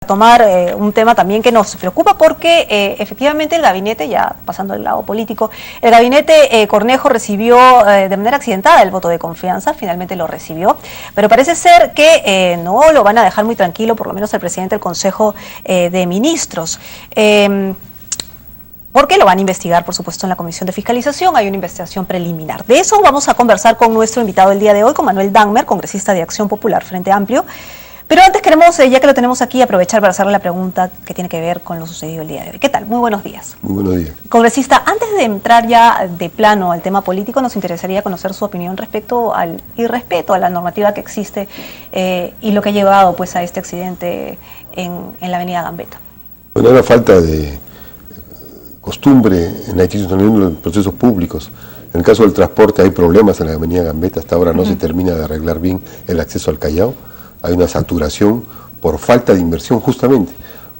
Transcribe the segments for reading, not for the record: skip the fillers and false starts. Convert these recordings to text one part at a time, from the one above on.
tomar un tema también que nos preocupa porque efectivamente el gabinete, ya pasando al lado político, el gabinete Cornejo recibió de manera accidentada el voto de confianza, finalmente lo recibió, pero parece ser que no lo van a dejar muy tranquilo, por lo menos el presidente del Consejo de Ministros. Porque lo van a investigar, por supuesto, en la Comisión de Fiscalización. Hay una investigación preliminar. De eso vamos a conversar con nuestro invitado el día de hoy, con Manuel Dangmer, congresista de Acción Popular Frente Amplio. Pero antes queremos, ya que lo tenemos aquí, aprovechar para hacerle la pregunta que tiene que ver con lo sucedido el día de hoy. ¿Qué tal? Muy buenos días. Muy buenos días. Congresista, antes de entrar ya de plano al tema político, nos interesaría conocer su opinión respecto al irrespeto a la normativa que existe y lo que ha llevado pues, a este accidente en la avenida Gambetta. Bueno, era falta de costumbre en la institucionalización de los procesos públicos. En el caso del transporte hay problemas en la avenida Gambetta, hasta ahora no se termina de arreglar bien el acceso al Callao. Hay una saturación por falta de inversión justamente,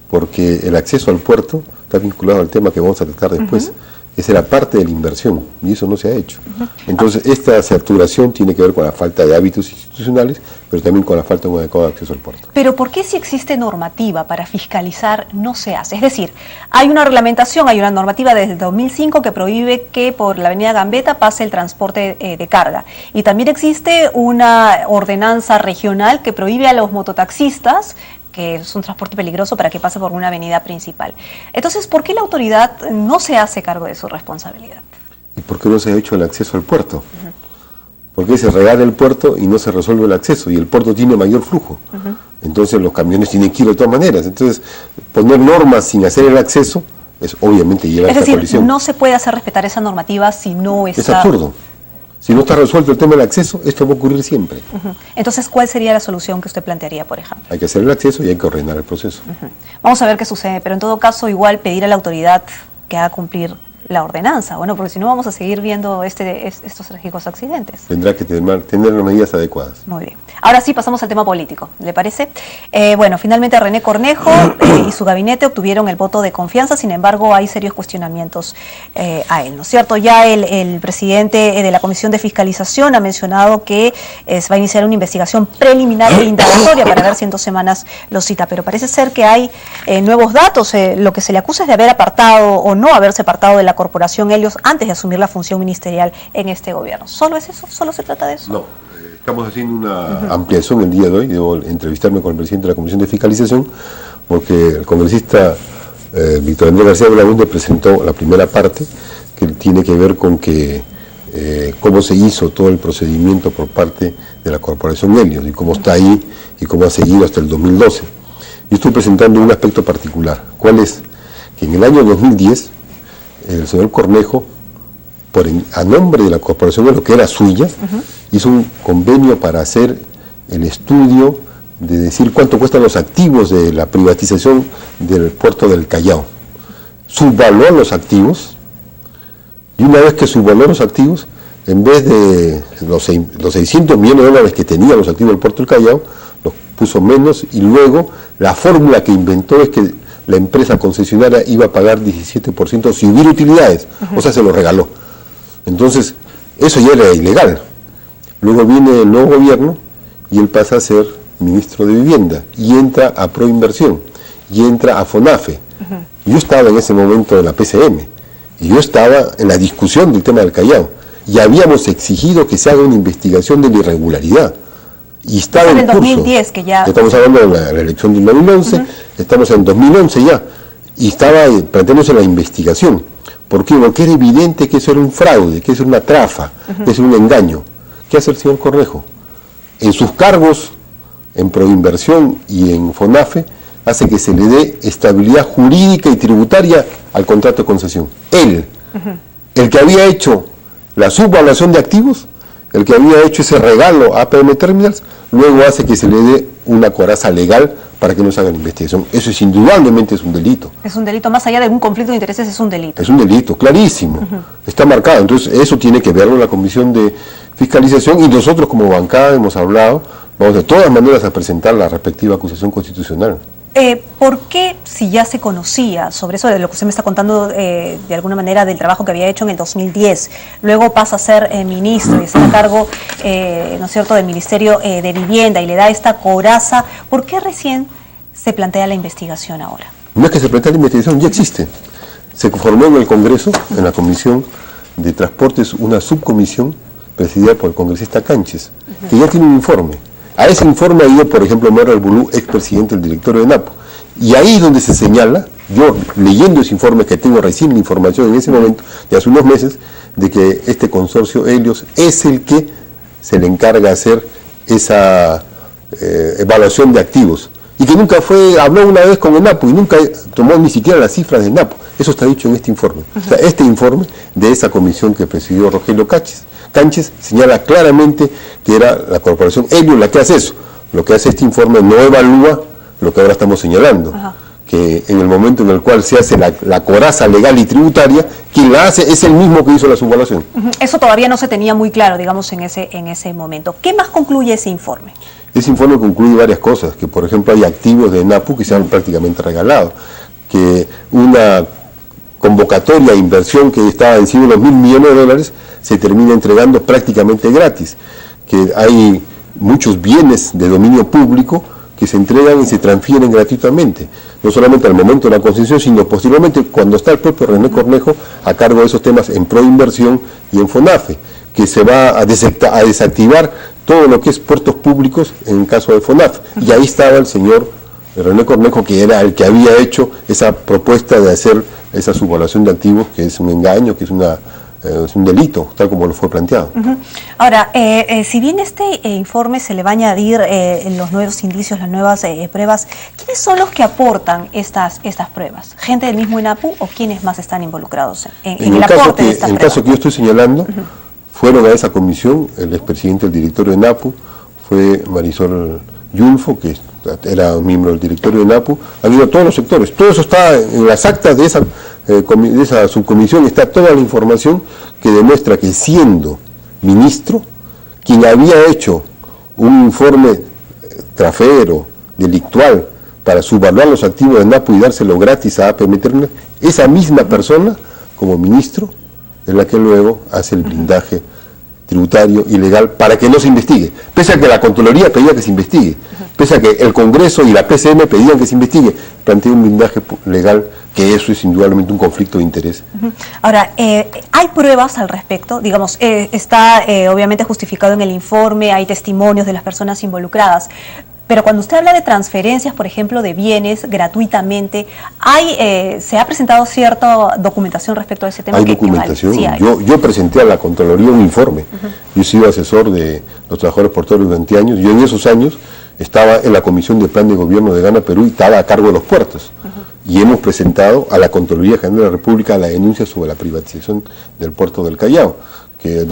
porque el acceso al puerto está vinculado al tema que vamos a tratar después. Esa era parte de la inversión y eso no se ha hecho. Entonces esta saturación tiene que ver con la falta de hábitos institucionales, pero también con la falta de un adecuado acceso al puerto. Pero ¿por qué si existe normativa para fiscalizar no se hace? Es decir, hay una reglamentación, hay una normativa desde 2005 que prohíbe que por la avenida Gambetta pase el transporte de carga. Y también existe una ordenanza regional que prohíbe a los mototaxistas, que es un transporte peligroso, para que pase por una avenida principal. Entonces, ¿por qué la autoridad no se hace cargo de su responsabilidad? ¿Y por qué no se ha hecho el acceso al puerto? ¿Por qué se regala el puerto y no se resuelve el acceso? Y el puerto tiene mayor flujo. Entonces los camiones tienen que ir de todas maneras. Entonces, poner normas sin hacer el acceso es obviamente llevar a esta colisión. Es decir, no se puede hacer respetar esa normativa si no está... Es absurdo. Si no está resuelto el tema del acceso, esto va a ocurrir siempre. Entonces, ¿cuál sería la solución que usted plantearía, por ejemplo? Hay que hacer el acceso y hay que ordenar el proceso. Vamos a ver qué sucede, pero en todo caso, igual pedir a la autoridad que haga cumplir la ordenanza, bueno, porque si no vamos a seguir viendo estos trágicos accidentes. Tendrá que tener las medidas adecuadas. Muy bien. Ahora sí, pasamos al tema político, ¿le parece? Bueno, finalmente René Cornejo y su gabinete obtuvieron el voto de confianza, sin embargo hay serios cuestionamientos a él, ¿no es cierto? Ya el presidente de la Comisión de Fiscalización ha mencionado que se va a iniciar una investigación preliminar e indagatoria para ver si en 2 semanas lo cita, pero parece ser que hay nuevos datos. Lo que se le acusa es de haber apartado o no haberse apartado de la Corporación Helios antes de asumir la función ministerial en este gobierno. ¿Solo es eso? ¿Solo se trata de eso? No, estamos haciendo una ampliación el día de hoy. Debo entrevistarme con el presidente de la Comisión de Fiscalización porque el congresista Víctor Andrés García Belaúnde presentó la primera parte que tiene que ver con que cómo se hizo todo el procedimiento por parte de la Corporación Helios y cómo está ahí y cómo ha seguido hasta el 2012. Yo estoy presentando un aspecto particular. ¿Cuál es? Que en el año 2010 el señor Cornejo, a nombre de la Corporación Helios, que era suya, hizo un convenio para hacer el estudio de decir cuánto cuestan los activos de la privatización del puerto del Callao. Subvaluó los activos, y una vez que subvaluó los activos, en vez de los 600 millones de dólares que tenía los activos del puerto del Callao, los puso menos, y luego la fórmula que inventó es que la empresa concesionaria iba a pagar 17% si hubiera utilidades, o sea, se lo regaló. Entonces, eso ya era ilegal. Luego viene el nuevo gobierno y él pasa a ser ministro de Vivienda y entra a Proinversión y entra a FONAFE. Yo estaba en ese momento en la PCM y yo estaba en la discusión del tema del Callao y habíamos exigido que se haga una investigación de la irregularidad. Y estaba en curso. 2010 que ya... Estamos hablando de la elección del 2011, estamos en 2011 ya, y estaba planteándose la investigación. ¿Por qué? Porque era evidente que eso era un fraude, que eso era una trafa, que eso era un engaño. ¿Qué hace el señor Cornejo? En sus cargos, en Proinversión y en FONAFE, hace que se le dé estabilidad jurídica y tributaria al contrato de concesión. Él, el que había hecho la subvaluación de activos, el que había hecho ese regalo a APM Terminals, luego hace que se le dé una coraza legal para que no se haga la investigación. Eso es indudablemente es un delito. Es un delito, más allá de algún conflicto de intereses, es un delito. Es un delito, clarísimo. Está marcado. Entonces, eso tiene que verlo la Comisión de Fiscalización y nosotros como bancada hemos hablado, vamos de todas maneras a presentar la respectiva acusación constitucional. ¿Por qué, si ya se conocía sobre eso, de lo que usted me está contando de alguna manera del trabajo que había hecho en el 2010, luego pasa a ser ministro y está a cargo, ¿no es cierto?, del Ministerio de Vivienda y le da esta coraza, ¿por qué recién se plantea la investigación ahora? No es que se plantea la investigación, ya existe. Se formó en el Congreso, en la Comisión de Transportes, una subcomisión presidida por el congresista Canches, que ya tiene un informe. A ese informe ha ido, por ejemplo, Merral Bulú, expresidente del directorio de NAPO. Y ahí donde se señala, yo leyendo ese informe, que tengo recién la información en ese momento, de hace unos meses, de que este consorcio Helios es el que se le encarga hacer esa evaluación de activos. Y que nunca habló una vez con el NAPO y nunca tomó ni siquiera las cifras del NAPO. Eso está dicho en este informe. O sea, este informe de esa comisión que presidió Rogelio Canches señala claramente que era la corporación Helios la que hace eso. Lo que hace este informe no evalúa lo que ahora estamos señalando. Ajá. Que en el momento en el cual se hace la coraza legal y tributaria, quien la hace es el mismo que hizo la subvaluación. Eso todavía no se tenía muy claro, digamos, en ese momento. ¿Qué más concluye ese informe? Ese informe concluye varias cosas, que por ejemplo hay activos de NAPU que se han prácticamente regalado, que una convocatoria de inversión que estaba en sí de los $1.000 millones se termina entregando prácticamente gratis, que hay muchos bienes de dominio público que se entregan y se transfieren gratuitamente, no solamente al momento de la concesión, sino posteriormente cuando está el propio René Cornejo a cargo de esos temas en Proinversión y en FONAFE, que se va a desactivar todo lo que es puertos públicos en el caso de FONAFE. Y ahí estaba el señor René Cornejo, que era el que había hecho esa propuesta de hacer esa subvaluación de activos, que es un engaño, que es un delito, tal como lo fue planteado. Ahora, si bien este informe se le va a añadir los nuevos indicios, las nuevas pruebas, ¿quiénes son los que aportan estas pruebas? ¿Gente del mismo INAPU o quiénes más están involucrados en el aporte de estas pruebas? En el caso que yo estoy señalando, fueron a esa comisión el expresidente del directorio de INAPU, fue Marisol Yulfo, que era miembro del directorio de INAPU, han ido a todos los sectores. Todo eso está en las actas de esa subcomisión, está toda la información que demuestra que siendo ministro, quien había hecho un informe trafero, delictual, para subvaluar los activos de NAPU y dárselo gratis a APM Terminal, esa misma persona, como ministro, es la que luego hace el blindaje tributario y legal para que no se investigue, pese a que la Contraloría pedía que se investigue, pese a que el Congreso y la PCM pedían que se investigue, plantea un blindaje legal, que eso es indudablemente un conflicto de interés. Ahora, ¿hay pruebas al respecto? Digamos, está obviamente justificado en el informe, hay testimonios de las personas involucradas, pero cuando usted habla de transferencias, por ejemplo, de bienes gratuitamente, ¿se ha presentado cierta documentación respecto a ese tema? Hay documentación. Sí, yo presenté a la Contraloría un informe. Yo he sido asesor de los trabajadores portuarios durante años. Yo en esos años estaba en la Comisión de Plan de Gobierno de Gana Perú y estaba a cargo de los puertos. Y hemos presentado a la Contraloría General de la República la denuncia sobre la privatización del puerto del Callao, que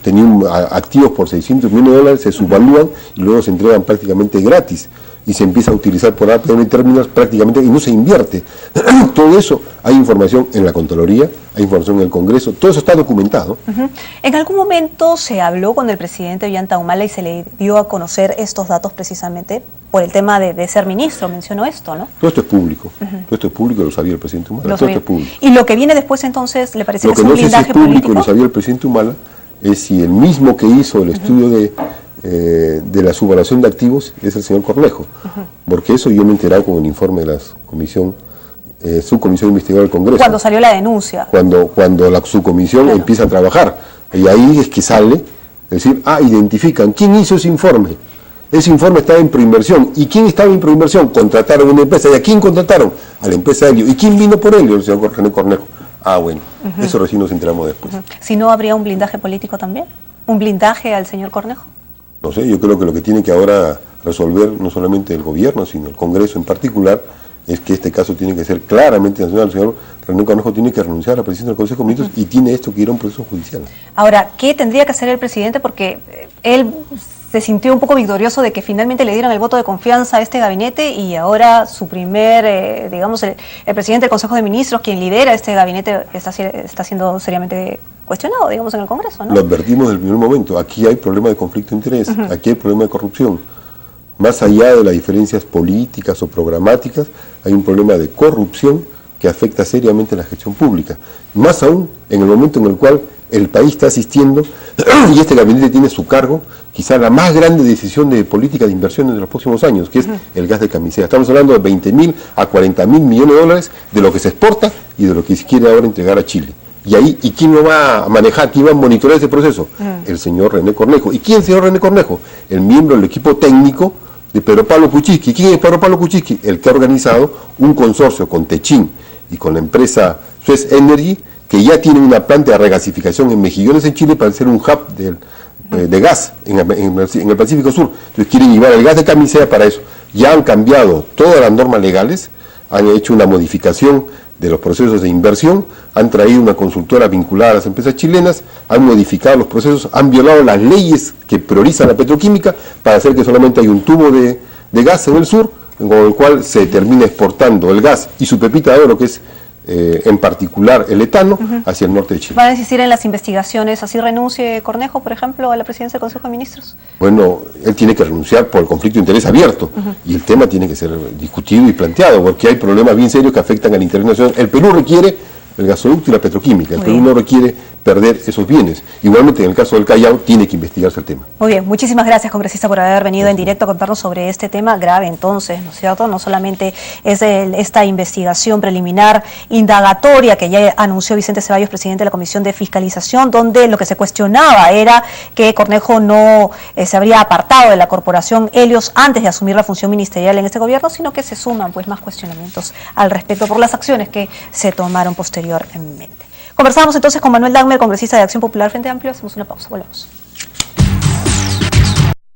tenía activos por $600 millones, se subvalúan y luego se entregan prácticamente gratis y se empieza a utilizar por APM Terminals prácticamente y no se invierte. Todo eso, hay información en la Contraloría, hay información en el Congreso, todo eso está documentado. ¿En algún momento se habló con el presidente Ollanta Humala y se le dio a conocer estos datos precisamente por el tema de ser ministro? Mencionó esto, ¿no? Todo esto es público, todo esto es público, lo sabía el presidente Humala, todo esto es público. ¿Y lo que viene después entonces le parece que es un blindaje político? Lo que no sé si es público, político? lo sabía el presidente Humala, es si el mismo que hizo el estudio de la subvaluación de activos es el señor Cornejo, porque eso yo me he enterado con el informe de la subcomisión investigadora del Congreso. Cuando salió la denuncia. Cuando la subcomisión empieza a trabajar, y ahí es que sale, es decir, identifican quién hizo ese informe. Ese informe estaba en Proinversión. ¿Y quién estaba en Proinversión? Contrataron una empresa. ¿Y a quién contrataron? A la empresa Helio. ¿Y quién vino por Helio? El señor René Cornejo. Bueno, eso recién nos enteramos después. Si no, ¿habría un blindaje político también? ¿Un blindaje al señor Cornejo? No sé, yo creo que lo que tiene que ahora resolver no solamente el gobierno, sino el Congreso en particular, es que este caso tiene que ser claramente nacional. El señor René Cornejo tiene que renunciar a la presidencia del Consejo de Ministros y tiene esto que ir a un proceso judicial. Ahora, ¿qué tendría que hacer el presidente? Porque él se sintió un poco victorioso de que finalmente le dieran el voto de confianza a este gabinete y ahora su primer, digamos, el presidente del Consejo de Ministros, quien lidera este gabinete, está siendo seriamente cuestionado, digamos, en el Congreso, ¿no? Lo advertimos desde el primer momento. Aquí hay problema de conflicto de interés, aquí hay problema de corrupción. Más allá de las diferencias políticas o programáticas, hay un problema de corrupción que afecta seriamente la gestión pública, más aún en el momento en el cual el país está asistiendo y este gabinete tiene a su cargo quizá la más grande decisión de política de inversiones de los próximos años, que es el gas de camisea. Estamos hablando de 20.000 a 40.000 millones de dólares de lo que se exporta y de lo que se quiere ahora entregar a Chile. ¿Y quién lo va a manejar? ¿Quién va a monitorear ese proceso? El señor René Cornejo. ¿Y quién es el señor René Cornejo? El miembro del equipo técnico de Pedro Pablo Kuczynski. ¿Quién es Pedro Pablo Kuczynski? El que ha organizado un consorcio con Techin y con la empresa Suez Energy, que ya tiene una planta de regasificación en Mejillones, en Chile, para hacer un hub de gas en el Pacífico Sur. Entonces quieren llevar el gas de camisea para eso. Ya han cambiado todas las normas legales, han hecho una modificación de los procesos de inversión, han traído una consultora vinculada a las empresas chilenas, han modificado los procesos, han violado las leyes que priorizan la petroquímica para hacer que solamente hay un tubo de gas en el sur, con el cual se termina exportando el gas y su pepita de oro, que es en particular el etano, hacia el norte de Chile. ¿Van a insistir en las investigaciones, así renuncie Cornejo, por ejemplo, a la presidencia del Consejo de Ministros? Bueno, él tiene que renunciar por el conflicto de interés abierto y el tema tiene que ser discutido y planteado, porque hay problemas bien serios que afectan al interés nacional. El Perú requiere el gasoducto y la petroquímica, el Perú no requiere perder esos bienes. Igualmente, en el caso del Callao, tiene que investigarse el tema. Muy bien, muchísimas gracias, congresista, por haber venido en directo a contarnos sobre este tema grave, entonces, ¿no es cierto? No solamente es esta investigación preliminar indagatoria que ya anunció Vicente Ceballos, presidente de la Comisión de Fiscalización, donde lo que se cuestionaba era que Cornejo no se habría apartado de la corporación Helios antes de asumir la función ministerial en este gobierno, sino que se suman pues más cuestionamientos al respecto por las acciones que se tomaron posteriormente. Conversamos entonces con Manuel Dagmer, congresista de Acción Popular Frente Amplio. Hacemos una pausa, volvemos.